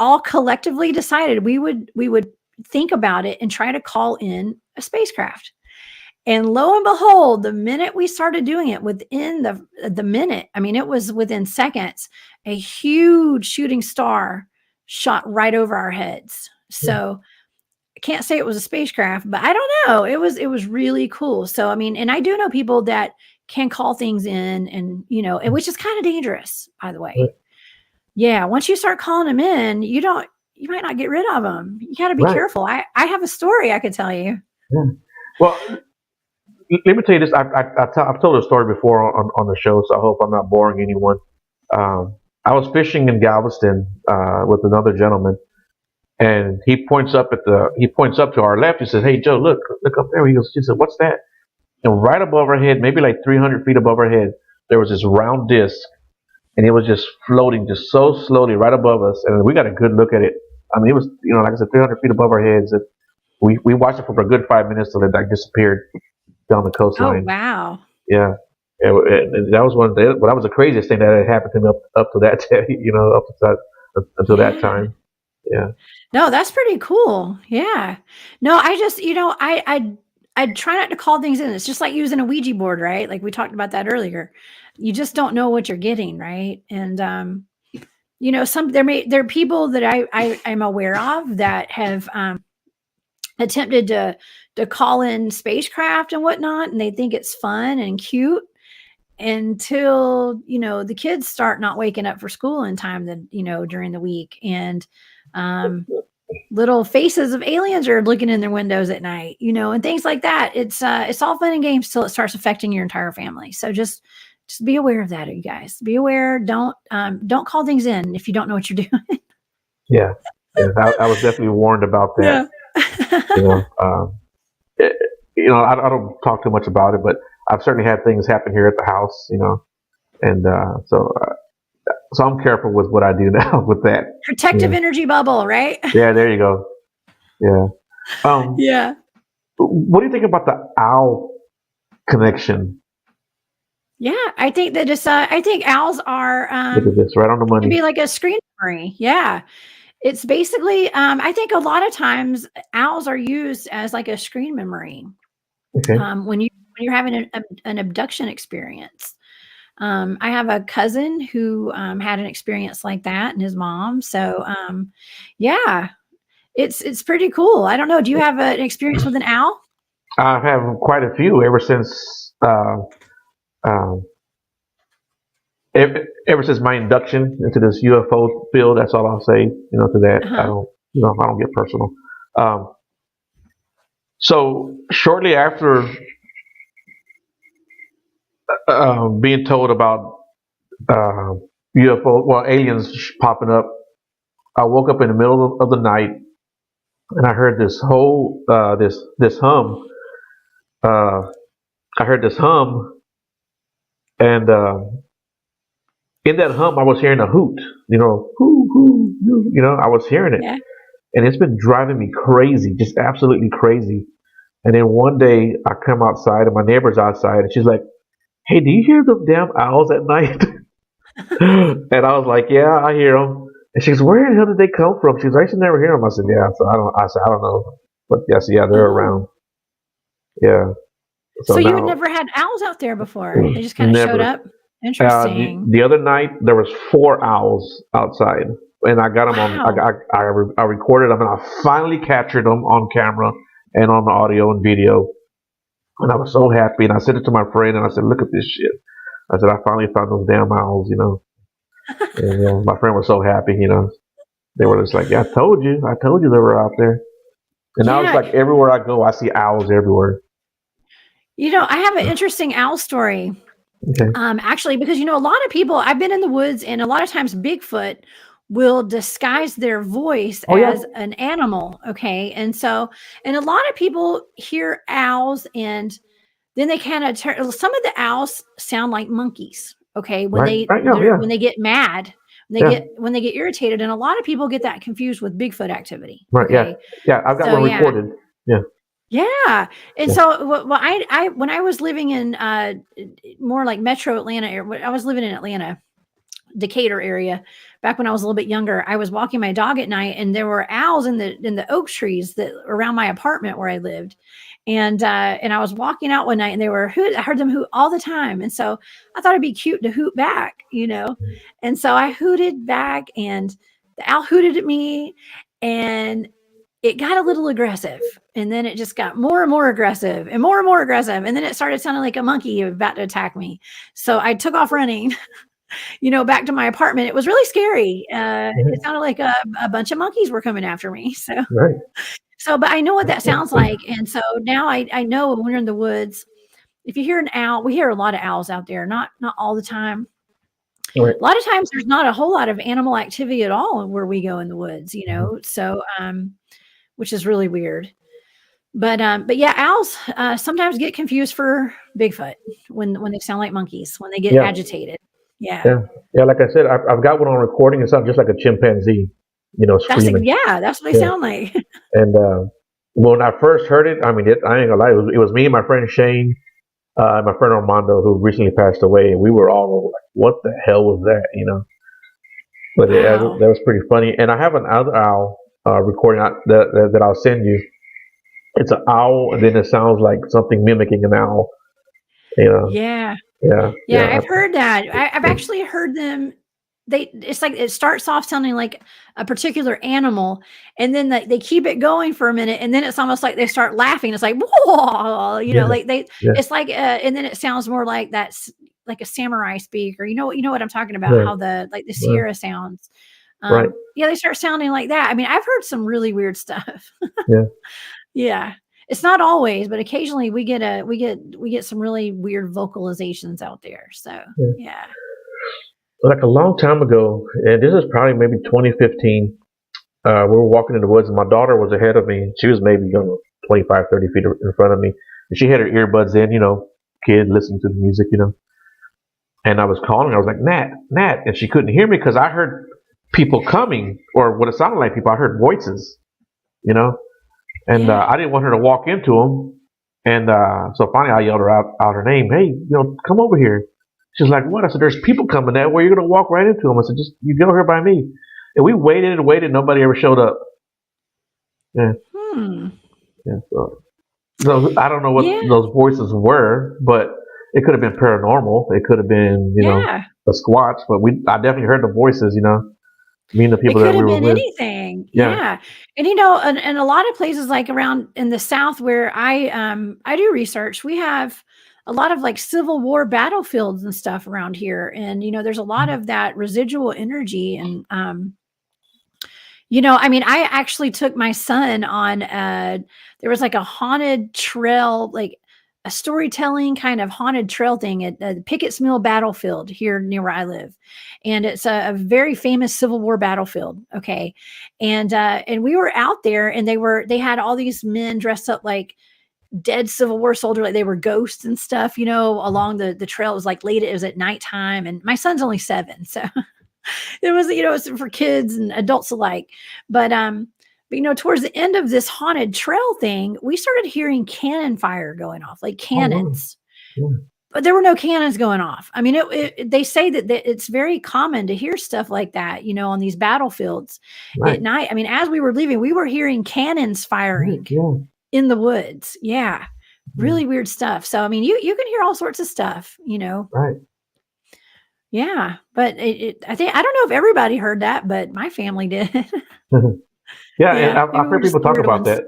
all collectively decided we would think about it and try to call in a spacecraft. And lo and behold, the minute we started doing it, within the minute, I mean, it was within seconds, a huge shooting star shot right over our heads. So I can't say it was a spacecraft, but I don't know. It was really cool. So I mean, and I do know people that can call things in, and which is kind of dangerous, by the way. Yeah, once you start calling them in, you might not get rid of them. You got to be Right. careful. I have a story I could tell you. Yeah. Well, let me tell you this. I've told a story before on the show, so I hope I'm not boring anyone. I was fishing in Galveston with another gentleman, and he points up to our left. He says, "Hey Joe, look up there." He said, "What's that?" And right above our head, maybe like 300 feet above our head, there was this round disc, and it was just floating just so slowly right above us. And we got a good look at it. I mean, it was, like I said, 300 feet above our heads. And we watched it for a good 5 minutes till it like disappeared down the Oh, coastline. wow. Yeah. And that was but that was the craziest thing that had happened to me up to that, up to until that Yeah. time. Yeah. No, that's pretty cool. Yeah. No, I just, I try not to call things in. It's just like using a Ouija board, right? Like we talked about that earlier. You just don't know what you're getting, right? And there are people that I'm aware of that have attempted to call in spacecraft and whatnot, and they think it's fun and cute until the kids start not waking up for school in time, that during the week, and um little faces of aliens are looking in their windows at night, and things like that. It's all fun and games till it starts affecting your entire family. So just be aware of that, you guys. Be aware. Don't call things in if you don't know what you're doing. Yeah. Yeah. I was definitely warned about that. Yeah. You know, it, I don't talk too much about it, but I've certainly had things happen here at the house, and so I'm careful with what I do now with that. Protective Yeah. energy bubble, right? Yeah. There you go. Yeah. Um, Yeah. what do you think about the owl connection? Yeah, I think that I think owls are Look at this, right on the can money. be like a screen memory. Yeah. It's basically I think a lot of times owls are used as like a screen memory. Okay. When you're having an abduction experience. I have a cousin who had an experience like that, and his mom. So yeah, it's pretty cool. I don't know. Do you have an experience with an owl? I have quite a few ever since um, ever since my induction into this UFO field. That's all I'll say. To that, I Uh-huh. don't. I don't get personal. Um, so shortly after being told about UFO, well, aliens popping up. I woke up in the middle of the night and I heard this whole this hum. Uh, I heard this hum, and in that hum, I was hearing a hoot. Hoo hoo hoo. I was hearing it, Yeah. and it's been driving me crazy, just absolutely crazy. And then one day, I come outside, and my neighbor's outside, and she's like, "Hey, do you hear those damn owls at night?" And I was like, "Yeah, I hear them." And she goes, "Where in the hell did they come from?" She goes, "I used to never hear them." I said, "Yeah." So I don't. I said, "I don't know," but yes, yeah, they're Oh. around. Yeah. So So you had now, never had owls out there before? They just kind of showed never. up? Interesting. The other night there was 4 owls outside, and I got them on. Wow. I recorded them, and I finally captured them on camera and on the audio and video, and I was so happy. And I sent it to my friend, and I said, "Look at this shit." I said, "I finally found those damn owls." And my friend was so happy. They were just like, "Yeah, I told you they were out there." And now it's Yeah. like everywhere I go, I see owls everywhere. I have an interesting owl story. Okay. Actually, because a lot of people, I've been in the woods, and a lot of times Bigfoot will disguise their voice Oh yeah. as an animal. Okay. And a lot of people hear owls, and then they kind of turn, some of the owls sound like monkeys. Okay. Right. Right. Yeah. Yeah. When they get mad, Yeah. when they get irritated. And a lot of people get that confused with Bigfoot activity. Right. Yeah. Okay. Yeah. I've got So one yeah. recorded. Yeah. Yeah, and Yeah. so I when I was living in more like Metro Atlanta, I was living in Atlanta, Decatur area. Back when I was a little bit younger, I was walking my dog at night, and there were owls in the oak trees that around my apartment where I lived, and I was walking out one night, and they were hoot. I heard them hoot all the time, and so I thought it'd be cute to hoot back. And so I hooted back, and the owl hooted at me, and it got a little aggressive, and then it just got more and more aggressive and more aggressive, and then it started sounding like a monkey about to attack me. So I took off running, back to my apartment. It was really scary. It Mhm. sounded like a bunch of monkeys were coming after me. So, Right. but I know what that sounds like, and so now I know when we're in the woods, if you hear an owl, we hear a lot of owls out there. Not all the time. Right. A lot of times, there's not a whole lot of animal activity at all where we go in the woods. Mhm. So which is really weird. But yeah, owls sometimes get confused for Bigfoot when they sound like monkeys, when they get Yeah. agitated. Yeah. Yeah. Yeah. Like I said, I've got one on recording. It sounds just like a chimpanzee, screaming. That's what they Yeah. sound like. And when I first heard it, I mean, I ain't gonna lie. It was me and my friend Shane, and my friend Armando, who recently passed away, and we were all like, "What the hell was that?" But Wow. that was pretty funny. And I have another owl recording that I'll send you. It's an owl, and then it sounds like something mimicking an owl. You know, Yeah. yeah, Yeah, yeah, I've heard that. I've actually heard them. It's like it starts off sounding like a particular animal, and then they keep it going for a minute, and then it's almost like they start laughing. It's like, whoa, yeah, like they. yeah, It's like, and then it sounds more like that's like a samurai speak, or you know what I'm talking about? right, How the right, Sierra sounds. right, Yeah, they start sounding like that. I mean, I've heard some really weird stuff. yeah, Yeah. It's not always, but occasionally we get some really weird vocalizations out there. So, yeah. yeah. Like a long time ago, and this is probably maybe 2015. We were walking in the woods, and my daughter was ahead of me. She was maybe 25, 30 feet in front of me, and she had her earbuds in. Kid listening to the music. And I was calling her. I was like, "Nat, Nat," and she couldn't hear me because I heard people coming, or what it sounded like people. I heard voices. You know, and Yeah. I didn't want her to walk into them. And so finally, I yelled her out her name. "Hey, come over here." She's like, "What?" I said, "There's people coming that way. You're gonna walk right into them." I said, "Just you get over here by me." And we waited and waited. Nobody ever showed up. Yeah, Hmm. yeah. So I don't know what Yeah. those voices were, but it could have been paranormal. It could have been, Yeah. a squatch. But I definitely heard the voices. Me and the It people that could we have were been with. anything. Yeah. Yeah. And and a lot of places like around in the South where I do research, we have a lot of like Civil War battlefields and stuff around here. And there's a lot of that residual energy. And I mean, I actually took my son on there was like a haunted trail, like a storytelling kind of haunted trail thing at the Pickett's Mill Battlefield here near where I live, and it's a very famous Civil War battlefield. Okay, and we were out there, and they had all these men dressed up like dead Civil War soldier, like they were ghosts and stuff, along the trail. It was like late, it was at nighttime, and my son's only 7, so it was, it's for kids and adults alike. But towards the end of this haunted trail thing, we started hearing cannon fire going off, like Oh, wow. cannons. Yeah. But there were no cannons going off. I mean, they say that it's very common to hear stuff like that, on these battlefields Right. at night. I mean, as we were leaving, we were hearing cannons firing in the woods. Yeah. Really weird stuff. So, I mean, you can hear all sorts of stuff, Right. Yeah. But I don't know if everybody heard that, but my family did. Yeah, and I've maybe we're heard just people the talk weird about ones.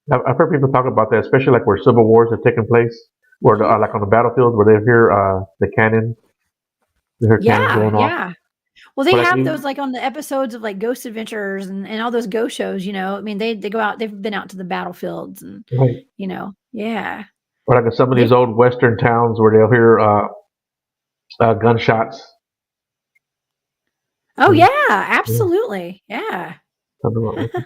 that. I've heard people talk about that, especially like where civil wars have taken place, where like on the battlefield where they hear the cannons, they hear cannons Yeah, going off. yeah. Well, they But like have you, those like on the episodes of like Ghost Adventures and all those ghost shows, I mean, they go out, they've been out to the battlefields and, right, yeah. or like in some of They, these old western towns where they'll hear gunshots. oh, And, yeah, yeah, absolutely. Yeah. something like that.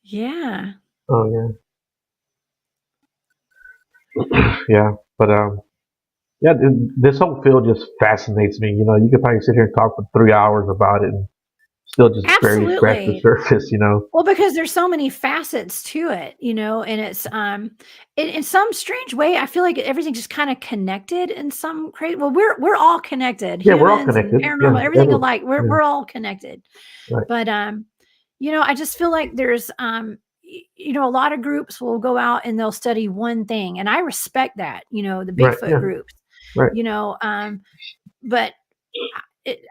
Yeah. Oh yeah, yeah. But yeah, this whole field just fascinates me. You could probably sit here and talk for 3 hours about it and still just barely scratch the Absolutely. surface. Well, because there's so many facets to it, and it's in some strange way, I feel like everything's just kind of connected in some crazy. Well, we're all connected, Yeah, we're all humans and connected. Yeah, paranormal, everything alike. yeah, We're all connected. right, But I just feel like there's a lot of groups will go out and they'll study one thing, and I respect that. The right, Bigfoot yeah, groups. right, But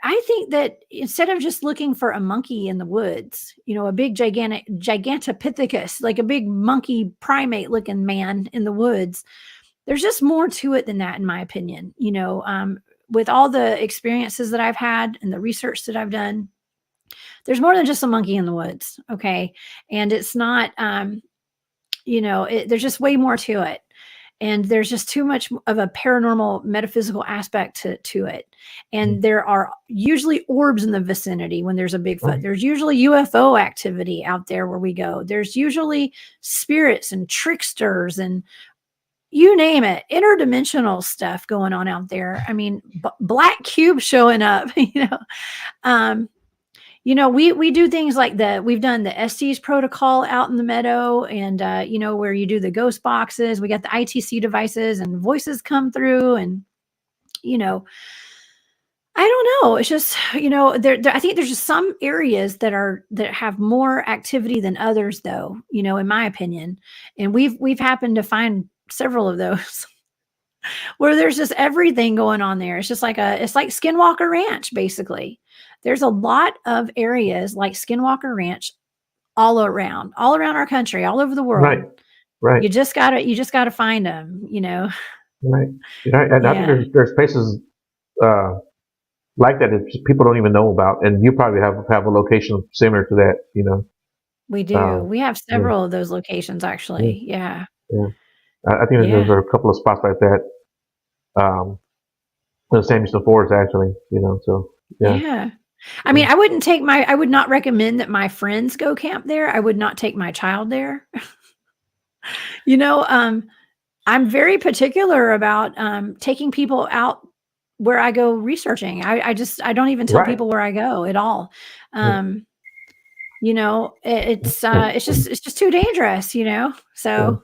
I think that instead of just looking for a monkey in the woods, a big gigantopithecus, like a big monkey primate looking man in the woods, there's just more to it than that, in my opinion. With all the experiences that I've had and the research that I've done, there's more than just a monkey in the woods. Okay. And it's not, there's just way more to it. And there's just too much of a paranormal metaphysical aspect to it. And there are usually orbs in the vicinity when there's a Bigfoot. right, There's usually UFO activity out there where we go. There's usually spirits and tricksters and you name it, interdimensional stuff going on out there. I mean, black cubes showing up, Um, we do things like we've done the Estes protocol out in the meadow and, where you do the ghost boxes, we got the ITC devices and voices come through and, I don't know. It's just, I think there's just some areas that have more activity than others though, in my opinion. And we've happened to find several of those where there's just everything going on there. It's just it's like Skinwalker Ranch, basically. There's a lot of areas like Skinwalker Ranch all around our country, all over the right, world. right, You just gotta find them, right. And I think Yeah, there's places uh, like that people don't even know about, and you probably have a location similar to that. we do. Um, We have yeah, several of those locations yeah, actually. Yeah. yeah. I think there's Yeah. a couple of spots like that. Um, in the San Houston Forest, actually. So yeah, Yeah. I yeah, mean, I would not recommend that my friends go camp there. I would not take my child there. You know, um, I'm very particular about taking people out where I go researching. I don't even tell right. people where I go at all. Yeah, Um, it's yeah, just too dangerous, yeah, So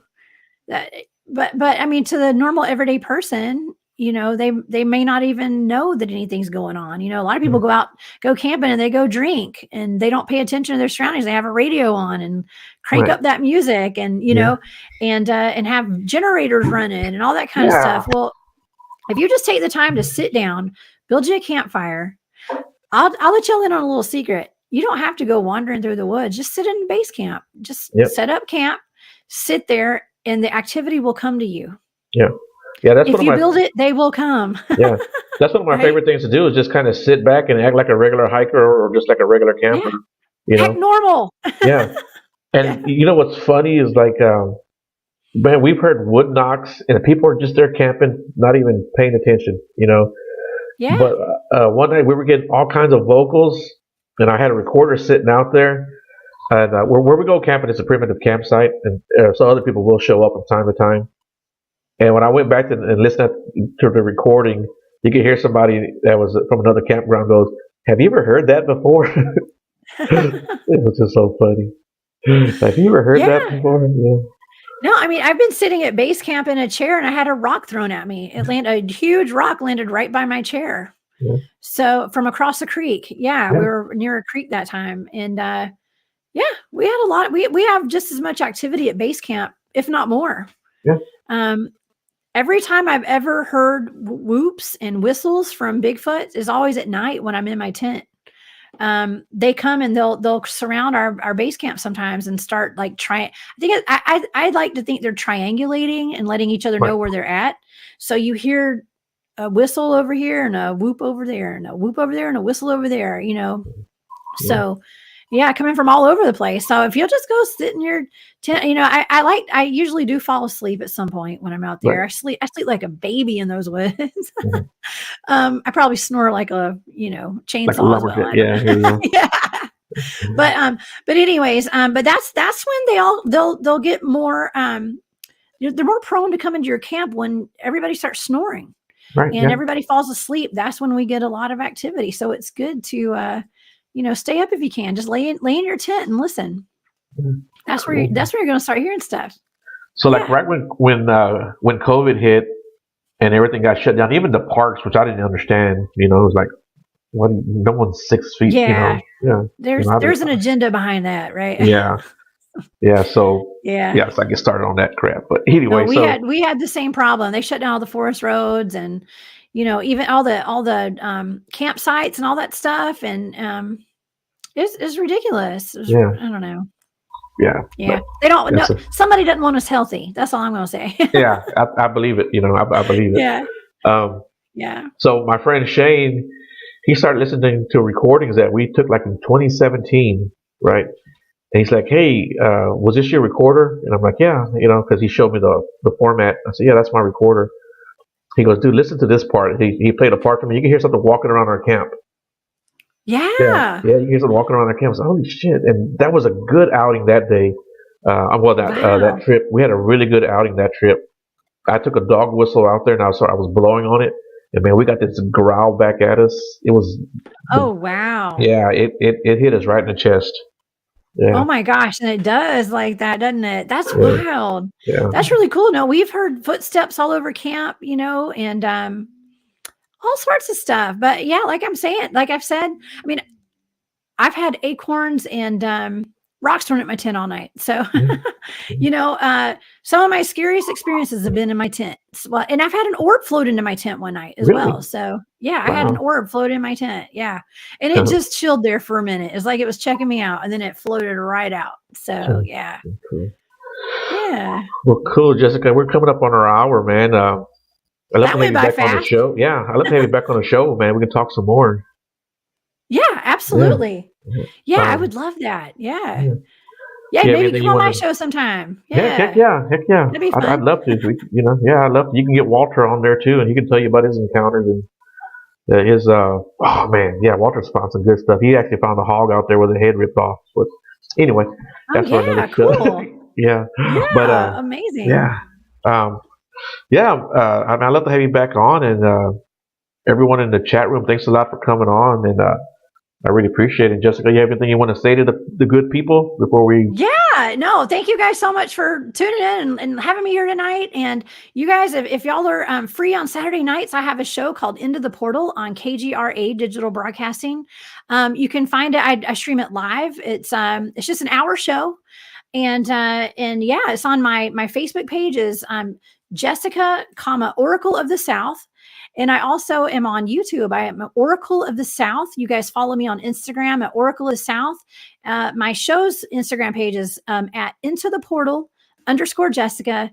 that, but I mean, to the normal everyday person, they may not even know that anything's going on. A lot of people go camping and they go drink and they don't pay attention to their surroundings. They have a radio on and crank right. up that music and Yeah, and have generators running and all that kind of yeah, stuff. Well, if you just take the time to sit down, build you a campfire, I'll let y'all in on a little secret. You don't have to go wandering through the woods. Just sit in base camp. Just yep, set up camp, sit there, and the activity will come to you. yeah, yeah. That's one If of you my build it, they will come. yeah. That's one of my Right? favorite things to do is just kind of sit back and act like a regular hiker or just like a regular camper. Yeah. You Act know, normal. yeah. Yeah. And you know what's funny is like man, we've heard wood knocks, and people are just there camping, not even paying attention, you know. Yeah. But one night we were getting all kinds of vocals, and I had a recorder sitting out there. And where we go camping is a primitive campsite, and so other people will show up from time to time. And when I went back and listened to the recording, you could hear somebody that was from another campground goes, "Have you ever heard that before?" It was just so funny. Have you ever heard that Yeah. before? Yeah. No, I mean, I've been sitting at base camp in a chair and I had a rock thrown at me. A huge rock landed right by my chair. Yeah. So from across the creek. Yeah, we Yeah. were near a creek that time. And yeah, we had a lot. We have just as much activity at base camp, if not more. Yeah. Um, every time I've ever heard whoops and whistles from Bigfoot is always at night when I'm in my tent. They come and they'll surround our base camp sometimes and start like trying. I'd like to think they're triangulating and letting each other Right. know where they're at. So you hear a whistle over here and a whoop over there and a whoop over there and a whistle over there, you know. Yeah. So yeah, coming from all over the place. So if you'll just go sit in your tent, you know, I usually do fall asleep at some point when I'm out there. Right. I sleep like a baby in those woods. Mhm. I probably snore like a, you know, Like a chainsaw as well. lumberjack. I don't Yeah. know. Here you go. Yeah. Mhm. But anyways, but that's when they'll get more they're more prone to come into your camp when everybody starts snoring Right. and Yeah. everybody falls asleep. That's when we get a lot of activity. So it's good to you know, stay up if you can. Just lay in your tent and listen. Mhm. That's where Cool. that's where you're gonna start hearing stuff. So like Yeah. right when COVID hit and everything got shut down, even the parks, which I didn't understand, you know, it was like no one's 6 feet, you Yeah. know. Yeah. You know, There's an agenda behind that, right? yeah. Yeah. So Yeah. yeah, so I get started on that crap. But anyway, No, so we had the same problem. They shut down all the forest roads and, you know, even all the campsites and all that stuff. And it's ridiculous. yeah, I don't know. yeah. Yeah, But they don't. No, that's a, somebody doesn't want us healthy. That's all I'm gonna say. yeah, I believe it. You know, I believe it. Yeah, Um, yeah. so my friend Shane, he started listening to recordings that we took like in 2017, right? And he's like, "Hey, was this your recorder?" And I'm like, "Yeah," you know, because he showed me the format. I said, "Yeah, that's my recorder." He goes, "Dude, listen to this part." He played a part for me. You can hear something walking around our camp. Yeah, Yeah. yeah, you can hear something walking around our camp. I was like, "Holy shit!" And that was a good outing that day. Well, that Wow. trip, we had a really good outing that trip. I took a dog whistle out there, and I was blowing on it, and man, we got this growl back at us. It was, Oh, wow. yeah, it hit us right in the chest. Oh Yeah, my gosh, and it does like that, doesn't it? That's yeah, wild. yeah. That's really cool. No, we've heard footsteps all over camp, you know, and all sorts of stuff. But yeah, like I've said, I mean, I've had acorns and rocks thrown at my tent all night. So, Mhm. you know, some of my scariest experiences have been in my tent. Well, and I've had an orb float into my tent one night as well. Really? So, yeah, I had an Wow. orb float in my tent. Yeah. And it just chilled there for a minute. It's like it was checking me out and then it floated right out. So, yeah. Cool. Yeah. Well, cool, Jessica. We're coming up on our hour, man. I'd love That to have went you by back on the fast. show. Yeah, I'd love to have you back on the show, man. We can talk some more. Yeah, Yeah. absolutely. Yeah, I Um, would love that. Yeah. yeah. Yeah, Do you have maybe anything come you on want my to? show sometime. Heck Yeah. yeah, heck yeah. That'd be I'd fun. love to. You know, yeah, I'd love to. You can get Walter on there too, and he can tell you about his encounters and his. Oh man, yeah, Walter's found some good stuff. He actually found a hog out there with a head ripped off. But anyway, Oh that's for another yeah, show. cool. Yeah, but Yeah, amazing. yeah, um, yeah. I'd love to have you back on, and everyone in the chat room, thanks a lot for coming on, and I really appreciate it. Jessica, you have anything you want to say to the good people before we? Yeah, no, thank you guys so much for tuning in and having me here tonight. And you guys, if y'all are free on Saturday nights, I have a show called Into the Portal on KGRA Digital Broadcasting. You can find it. I stream it live. It's just an hour show, and yeah, it's on my Facebook page is Jessica, Oracle of the South. And I also am on YouTube. I am Oracle of the South. You guys follow me on Instagram at Oracle of the South. My show's Instagram page is at Into the Portal _ Jessica.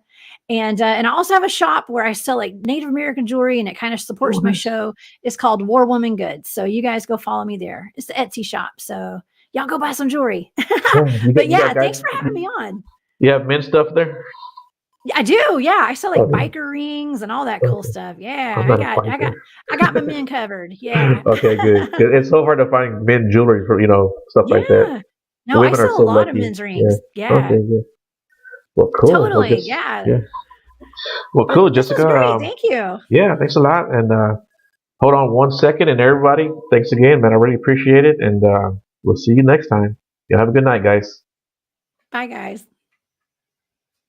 And I also have a shop where I sell like Native American jewelry and it kind of supports Oh, my nice. show. It's called War Woman Goods. So you guys go follow me there. It's the Etsy shop. So y'all go buy some jewelry. Yeah, But you got yeah, guys. thanks for having me on. You have men stuff there. Yeah, I do. Yeah, I sell like Okay. biker rings and all that cool Okay. stuff. Yeah, I'm not a biker. I got my men covered. Yeah. Okay, good. It's so hard to find men jewelry for stuff like that. Yeah. No, I Women are sell a so lot of lucky. men's Yeah. rings. Okay. Yeah. Yeah. Well, cool. Well, Totally. just Yeah. yeah. Well, But cool, this was Jessica. great. Thank you. Yeah. Thanks a lot. And hold on 1 second, and everybody, thanks again, man. I really appreciate it. And we'll see you next time. You have a good night, guys. Bye, guys.